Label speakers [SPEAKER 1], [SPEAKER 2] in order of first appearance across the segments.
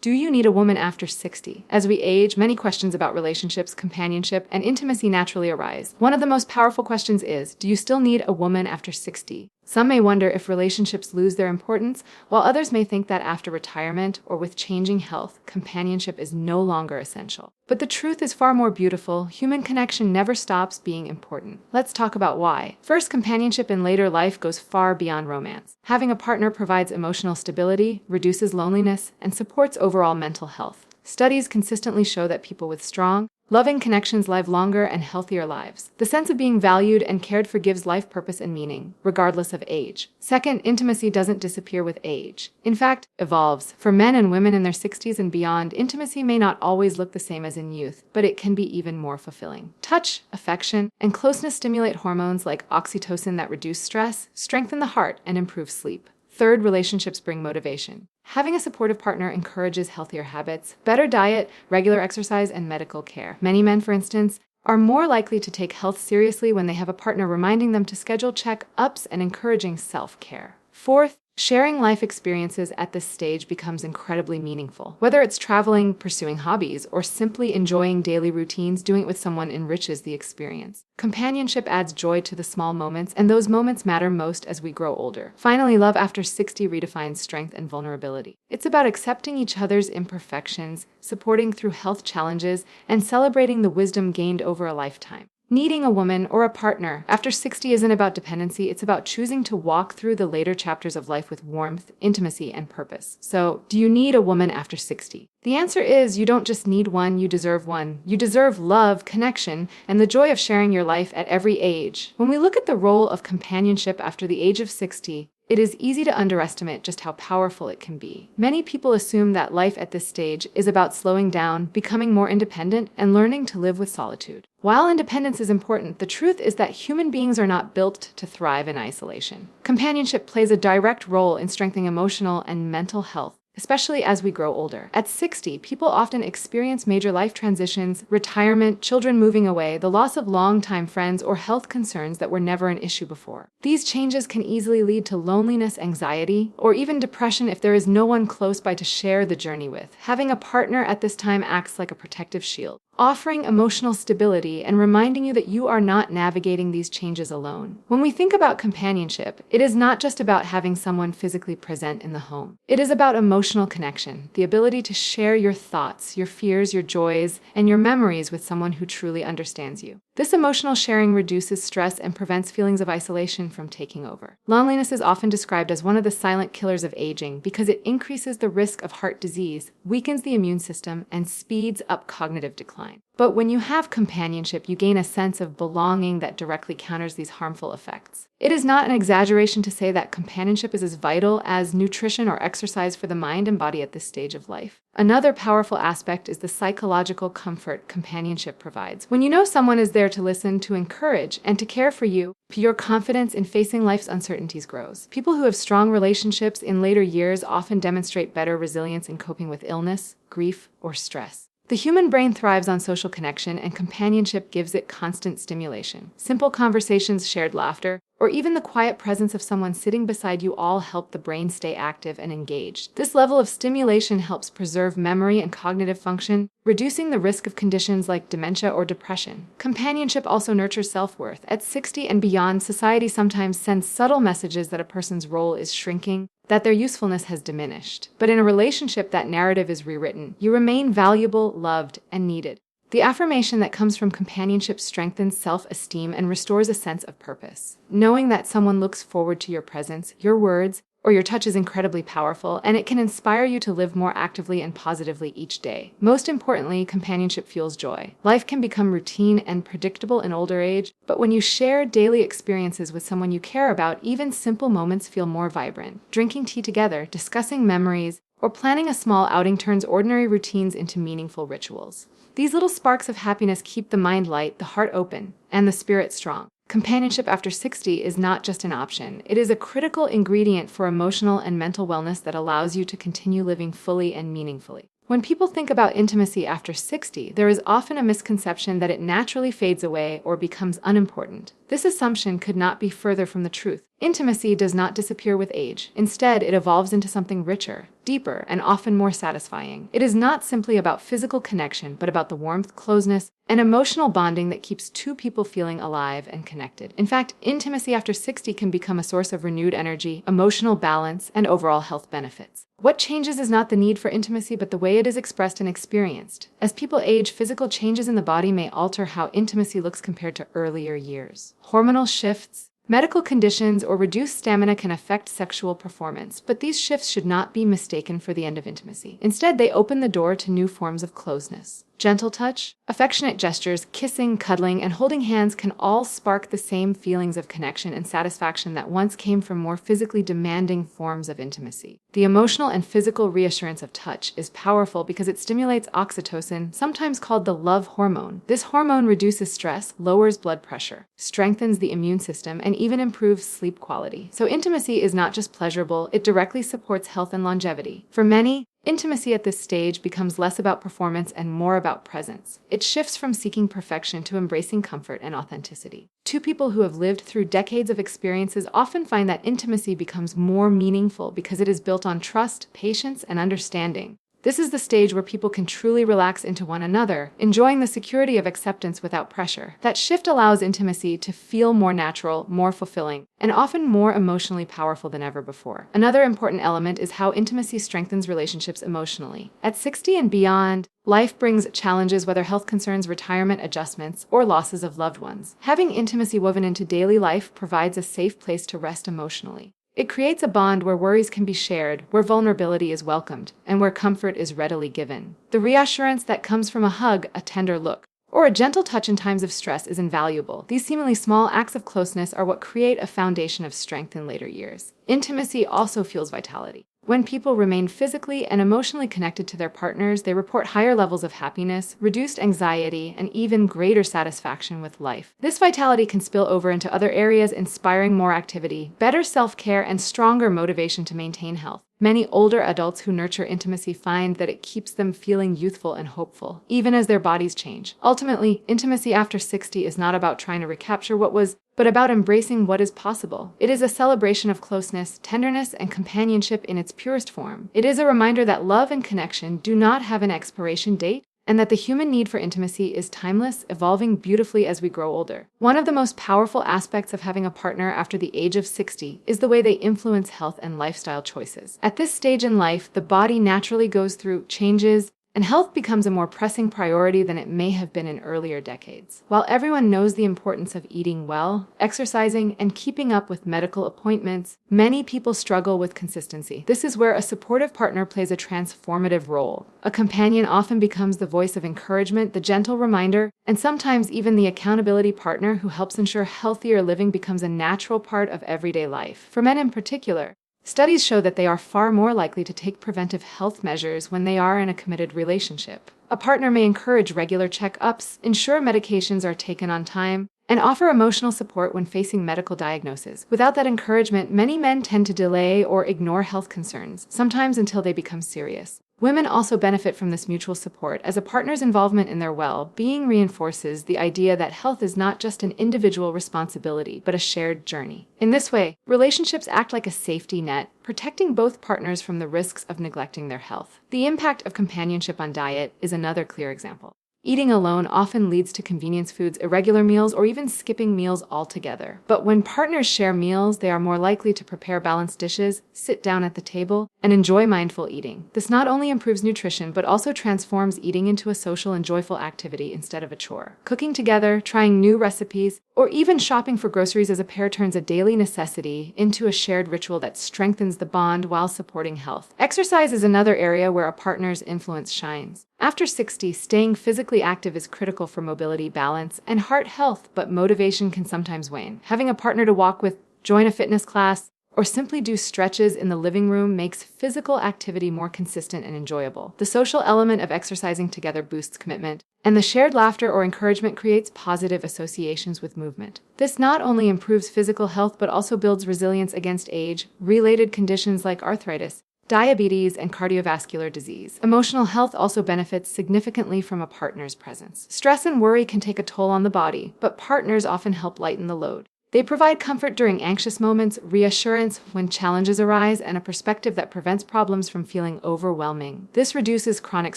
[SPEAKER 1] Do you need a woman after 60? As we age, many questions about relationships, companionship, and intimacy naturally arise. One of the most powerful questions is, do you still need a woman after 60? Some may wonder if relationships lose their importance, while others may think that after retirement or with changing health, companionship is no longer essential. But the truth is far more beautiful. Human connection never stops being important. Let's talk about why. First, companionship in later life goes far beyond romance. Having a partner provides emotional stability, reduces loneliness, and supports overall mental health. Studies consistently show that people with strong, loving connections live longer and healthier lives. The sense of being valued and cared for gives life purpose and meaning, regardless of age. Second, intimacy doesn't disappear with age. In fact, evolves. For men and women in their 60s and beyond, intimacy may not always look the same as in youth, but it can be even more fulfilling. Touch, affection, and closeness stimulate hormones like oxytocin that reduce stress, strengthen the heart, and improve sleep. Third, relationships bring motivation. Having a supportive partner encourages healthier habits, better diet, regular exercise, and medical care. Many men, for instance, are more likely to take health seriously when they have a partner reminding them to schedule check-ups and encouraging self-care. Fourth, sharing life experiences at this stage becomes incredibly meaningful. Whether it's traveling, pursuing hobbies, or simply enjoying daily routines, doing it with someone enriches the experience. Companionship adds joy to the small moments, and those moments matter most as we grow older. Finally, love after 60 redefines strength and vulnerability. It's about accepting each other's imperfections, supporting through health challenges, and celebrating the wisdom gained over a lifetime. Needing a woman or a partner after 60 isn't about dependency, it's about choosing to walk through the later chapters of life with warmth, intimacy, and purpose. So, do you need a woman after 60? The answer is you don't just need one, you deserve one. You deserve love, connection, and the joy of sharing your life at every age. When we look at the role of companionship after the age of 60, it is easy to underestimate just how powerful it can be. Many people assume that life at this stage is about slowing down, becoming more independent, and learning to live with solitude. While independence is important, the truth is that human beings are not built to thrive in isolation. Companionship plays a direct role in strengthening emotional and mental health, especially as we grow older. At 60, people often experience major life transitions, retirement, children moving away, the loss of longtime friends, or health concerns that were never an issue before. These changes can easily lead to loneliness, anxiety, or even depression if there is no one close by to share the journey with. Having a partner at this time acts like a protective shield, offering emotional stability and reminding you that you are not navigating these changes alone. When we think about companionship, it is not just about having someone physically present in the home. It is about emotional connection, the ability to share your thoughts, your fears, your joys, and your memories with someone who truly understands you. This emotional sharing reduces stress and prevents feelings of isolation from taking over. Loneliness is often described as one of the silent killers of aging because it increases the risk of heart disease, weakens the immune system, and speeds up cognitive decline. But when you have companionship, you gain a sense of belonging that directly counters these harmful effects. It is not an exaggeration to say that companionship is as vital as nutrition or exercise for the mind and body at this stage of life. Another powerful aspect is the psychological comfort companionship provides. When you know someone is there to listen, to encourage, and to care for you, your confidence in facing life's uncertainties grows. People who have strong relationships in later years often demonstrate better resilience in coping with illness, grief, or stress. The human brain thrives on social connection, and companionship gives it constant stimulation. Simple conversations, shared laughter, or even the quiet presence of someone sitting beside you all help the brain stay active and engaged. This level of stimulation helps preserve memory and cognitive function, reducing the risk of conditions like dementia or depression. Companionship also nurtures self-worth. At 60 and beyond, society sometimes sends subtle messages that a person's role is shrinking, that their usefulness has diminished. But in a relationship, that narrative is rewritten. You remain valuable, loved, and needed. The affirmation that comes from companionship strengthens self-esteem and restores a sense of purpose. Knowing that someone looks forward to your presence, your words, or your touch is incredibly powerful, and it can inspire you to live more actively and positively each day. Most importantly, companionship fuels joy. Life can become routine and predictable in older age, but when you share daily experiences with someone you care about, even simple moments feel more vibrant. Drinking tea together, discussing memories, or planning a small outing turns ordinary routines into meaningful rituals. These little sparks of happiness keep the mind light, the heart open, and the spirit strong. Companionship after 60 is not just an option. It is a critical ingredient for emotional and mental wellness that allows you to continue living fully and meaningfully. When people think about intimacy after 60, there is often a misconception that it naturally fades away or becomes unimportant. This assumption could not be further from the truth. Intimacy does not disappear with age. Instead, it evolves into something richer, deeper, and often more satisfying. It is not simply about physical connection, but about the warmth, closeness, and emotional bonding that keeps two people feeling alive and connected. In fact, intimacy after 60 can become a source of renewed energy, emotional balance, and overall health benefits. What changes is not the need for intimacy, but the way it is expressed and experienced. As people age, physical changes in the body may alter how intimacy looks compared to earlier years. Hormonal shifts, medical conditions, or reduced stamina can affect sexual performance, but these shifts should not be mistaken for the end of intimacy. Instead, they open the door to new forms of closeness. Gentle touch, affectionate gestures, kissing, cuddling, and holding hands can all spark the same feelings of connection and satisfaction that once came from more physically demanding forms of intimacy. The emotional and physical reassurance of touch is powerful because it stimulates oxytocin, sometimes called the love hormone. This hormone reduces stress, lowers blood pressure, strengthens the immune system, and even improves sleep quality. So intimacy is not just pleasurable, it directly supports health and longevity. For many, intimacy at this stage becomes less about performance and more about presence. It shifts from seeking perfection to embracing comfort and authenticity. Two people who have lived through decades of experiences often find that intimacy becomes more meaningful because it is built on trust, patience, and understanding. This is the stage where people can truly relax into one another, enjoying the security of acceptance without pressure. That shift allows intimacy to feel more natural, more fulfilling, and often more emotionally powerful than ever before. Another important element is how intimacy strengthens relationships emotionally. At 60 and beyond, life brings challenges, whether health concerns, retirement adjustments, or losses of loved ones. Having intimacy woven into daily life provides a safe place to rest emotionally. It creates a bond where worries can be shared, where vulnerability is welcomed, and where comfort is readily given. The reassurance that comes from a hug, a tender look, or a gentle touch in times of stress is invaluable. These seemingly small acts of closeness are what create a foundation of strength in later years. Intimacy also fuels vitality. When people remain physically and emotionally connected to their partners, they report higher levels of happiness, reduced anxiety, and even greater satisfaction with life. This vitality can spill over into other areas, inspiring more activity, better self-care, and stronger motivation to maintain health. Many older adults who nurture intimacy find that it keeps them feeling youthful and hopeful, even as their bodies change. Ultimately, intimacy after 60 is not about trying to recapture what was, but about embracing what is possible. It is a celebration of closeness, tenderness, and companionship in its purest form. It is a reminder that love and connection do not have an expiration date, and that the human need for intimacy is timeless, evolving beautifully as we grow older. One of the most powerful aspects of having a partner after the age of 60 is the way they influence health and lifestyle choices. At this stage in life, the body naturally goes through changes, and health becomes a more pressing priority than it may have been in earlier decades. While everyone knows the importance of eating well, exercising, and keeping up with medical appointments, many people struggle with consistency. This is where a supportive partner plays a transformative role. A companion often becomes the voice of encouragement, the gentle reminder, and sometimes even the accountability partner who helps ensure healthier living becomes a natural part of everyday life. For men in particular, studies show that they are far more likely to take preventive health measures when they are in a committed relationship. A partner may encourage regular checkups, ensure medications are taken on time, and offer emotional support when facing medical diagnoses. Without that encouragement, many men tend to delay or ignore health concerns, sometimes until they become serious. Women also benefit from this mutual support, as a partner's involvement in their well-being reinforces the idea that health is not just an individual responsibility, but a shared journey. In this way, relationships act like a safety net, protecting both partners from the risks of neglecting their health. The impact of companionship on diet is another clear example. Eating alone often leads to convenience foods, irregular meals, or even skipping meals altogether. But when partners share meals, they are more likely to prepare balanced dishes, sit down at the table, and enjoy mindful eating. This not only improves nutrition, but also transforms eating into a social and joyful activity instead of a chore. Cooking together, trying new recipes, or even shopping for groceries as a pair turns a daily necessity into a shared ritual that strengthens the bond while supporting health. Exercise is another area where a partner's influence shines. After 60, staying physically active is critical for mobility, balance, and heart health, but motivation can sometimes wane. Having a partner to walk with, join a fitness class, or simply do stretches in the living room makes physical activity more consistent and enjoyable. The social element of exercising together boosts commitment, and the shared laughter or encouragement creates positive associations with movement. This not only improves physical health, but also builds resilience against age-related conditions like arthritis, diabetes, and cardiovascular disease. Emotional health also benefits significantly from a partner's presence. Stress and worry can take a toll on the body, but partners often help lighten the load. They provide comfort during anxious moments, reassurance when challenges arise, and a perspective that prevents problems from feeling overwhelming. This reduces chronic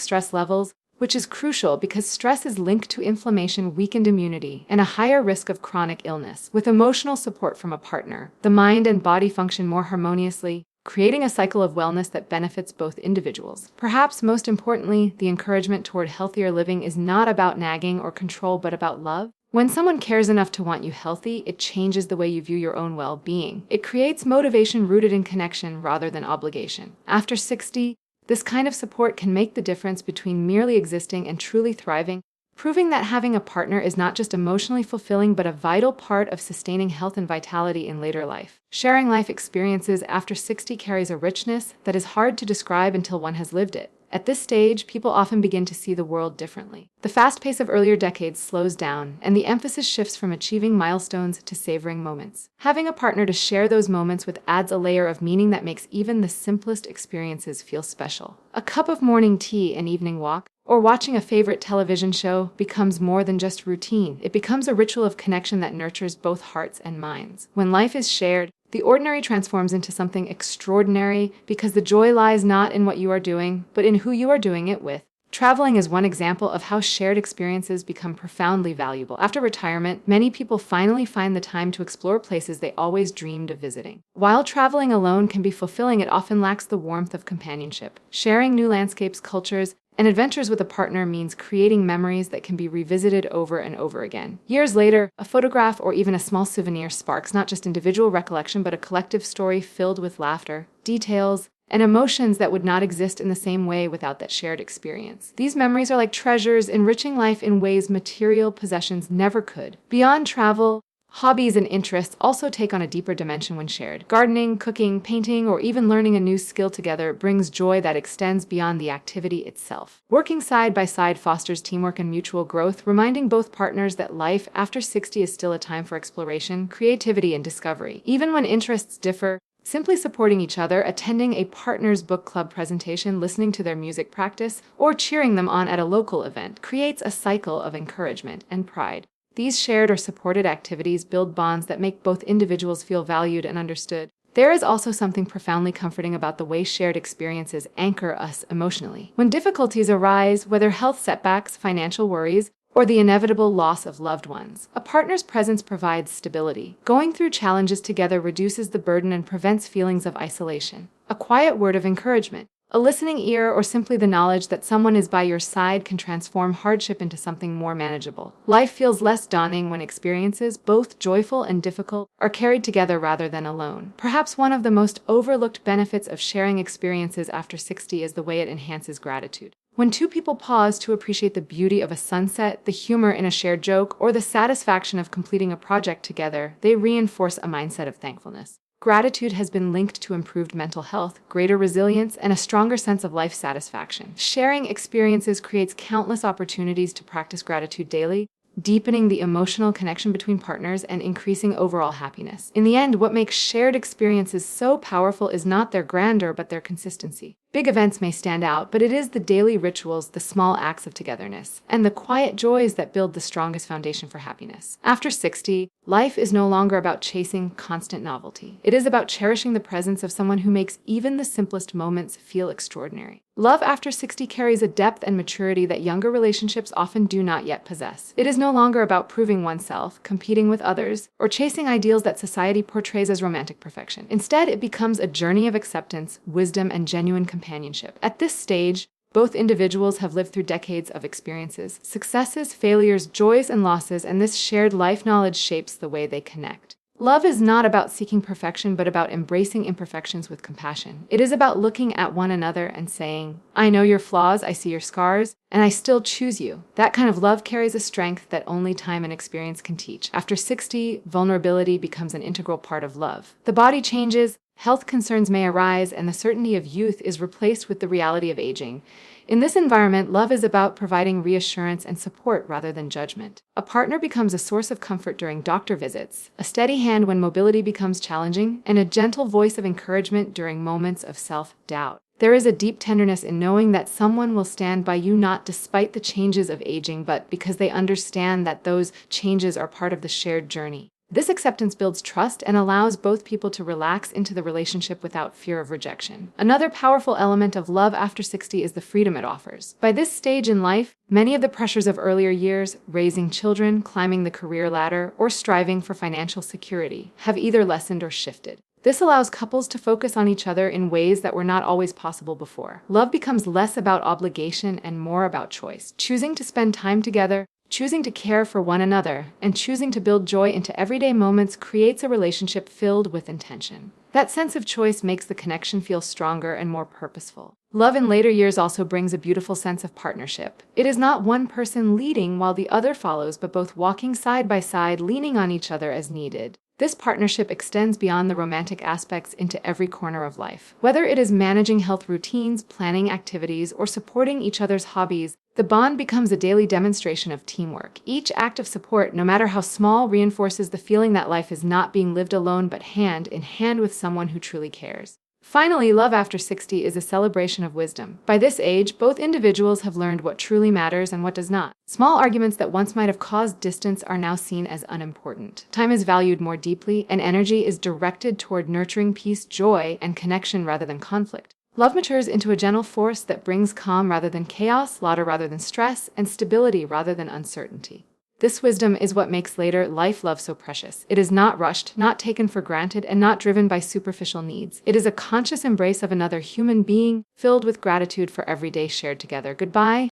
[SPEAKER 1] stress levels, which is crucial because stress is linked to inflammation, weakened immunity, and a higher risk of chronic illness. With emotional support from a partner, the mind and body function more harmoniously, creating a cycle of wellness that benefits both individuals. Perhaps most importantly, the encouragement toward healthier living is not about nagging or control, but about love. When someone cares enough to want you healthy, it changes the way you view your own well-being. It creates motivation rooted in connection rather than obligation. After 60, this kind of support can make the difference between merely existing and truly thriving, proving that having a partner is not just emotionally fulfilling but a vital part of sustaining health and vitality in later life. Sharing life experiences after 60 carries a richness that is hard to describe until one has lived it. At this stage, people often begin to see the world differently. The fast pace of earlier decades slows down, and the emphasis shifts from achieving milestones to savoring moments. Having a partner to share those moments with adds a layer of meaning that makes even the simplest experiences feel special. A cup of morning tea, an evening walk, or watching a favorite television show becomes more than just routine. It becomes a ritual of connection that nurtures both hearts and minds. When life is shared, the ordinary transforms into something extraordinary because the joy lies not in what you are doing, but in who you are doing it with. Traveling is one example of how shared experiences become profoundly valuable. After retirement, many people finally find the time to explore places they always dreamed of visiting. While traveling alone can be fulfilling, it often lacks the warmth of companionship. Sharing new landscapes, cultures, and adventures with a partner means creating memories that can be revisited over and over again. Years later, a photograph or even a small souvenir sparks not just individual recollection, but a collective story filled with laughter, details, and emotions that would not exist in the same way without that shared experience. These memories are like treasures, enriching life in ways material possessions never could. Beyond travel, hobbies and interests also take on a deeper dimension when shared. Gardening, cooking, painting, or even learning a new skill together brings joy that extends beyond the activity itself. Working side by side fosters teamwork and mutual growth, reminding both partners that life after 60 is still a time for exploration, creativity, and discovery. Even when interests differ, simply supporting each other, attending a partner's book club presentation, listening to their music practice, or cheering them on at a local event creates a cycle of encouragement and pride. These shared or supported activities build bonds that make both individuals feel valued and understood. There is also something profoundly comforting about the way shared experiences anchor us emotionally. When difficulties arise, whether health setbacks, financial worries, or the inevitable loss of loved ones, a partner's presence provides stability. Going through challenges together reduces the burden and prevents feelings of isolation. A quiet word of encouragement, a listening ear, or simply the knowledge that someone is by your side can transform hardship into something more manageable. Life feels less daunting when experiences, both joyful and difficult, are carried together rather than alone. Perhaps one of the most overlooked benefits of sharing experiences after 60 is the way it enhances gratitude. When two people pause to appreciate the beauty of a sunset, the humor in a shared joke, or the satisfaction of completing a project together, they reinforce a mindset of thankfulness. Gratitude has been linked to improved mental health, greater resilience, and a stronger sense of life satisfaction. Sharing experiences creates countless opportunities to practice gratitude daily, deepening the emotional connection between partners and increasing overall happiness. In the end, what makes shared experiences so powerful is not their grandeur, but their consistency. Big events may stand out, but it is the daily rituals, the small acts of togetherness, and the quiet joys that build the strongest foundation for happiness. After 60, life is no longer about chasing constant novelty. It is about cherishing the presence of someone who makes even the simplest moments feel extraordinary. Love after 60 carries a depth and maturity that younger relationships often do not yet possess. It is no longer about proving oneself, competing with others, or chasing ideals that society portrays as romantic perfection. Instead, it becomes a journey of acceptance, wisdom, and genuine companionship. At this stage, both individuals have lived through decades of experiences, successes, failures, joys, and losses, and this shared life knowledge shapes the way they connect. Love is not about seeking perfection, but about embracing imperfections with compassion. It is about looking at one another and saying, I know your flaws, I see your scars, and I still choose you. That kind of love carries a strength that only time and experience can teach. After 60, vulnerability becomes an integral part of love. The body changes, Health concerns may arise, and the certainty of youth is replaced with the reality of aging. In this environment, love is about providing reassurance and support rather than judgment. A partner becomes a source of comfort during doctor visits, a steady hand when mobility becomes challenging, and a gentle voice of encouragement during moments of self-doubt. There is a deep tenderness in knowing that someone will stand by you not despite the changes of aging, but because they understand that those changes are part of the shared journey. This acceptance builds trust and allows both people to relax into the relationship without fear of rejection. Another powerful element of love after 60 is the freedom it offers. By this stage in life, many of the pressures of earlier years, raising children, climbing the career ladder, or striving for financial security, have either lessened or shifted. This allows couples to focus on each other in ways that were not always possible before. Love becomes less about obligation and more about choice, choosing to spend time together, choosing to care for one another, and choosing to build joy into everyday moments creates a relationship filled with intention. That sense of choice makes the connection feel stronger and more purposeful. Love in later years also brings a beautiful sense of partnership. It is not one person leading while the other follows, but both walking side by side, leaning on each other as needed. This partnership extends beyond the romantic aspects into every corner of life. Whether it is managing health routines, planning activities, or supporting each other's hobbies, the bond becomes a daily demonstration of teamwork. Each act of support, no matter how small, reinforces the feeling that life is not being lived alone but hand in hand with someone who truly cares. Finally, love after 60 is a celebration of wisdom. By this age, both individuals have learned what truly matters and what does not. Small arguments that once might have caused distance are now seen as unimportant. Time is valued more deeply, and energy is directed toward nurturing peace, joy, and connection rather than conflict. Love matures into a gentle force that brings calm rather than chaos, laughter rather than stress, and stability rather than uncertainty. This wisdom is what makes later life love so precious. It is not rushed, not taken for granted, and not driven by superficial needs. It is a conscious embrace of another human being, filled with gratitude for every day shared together. Goodbye.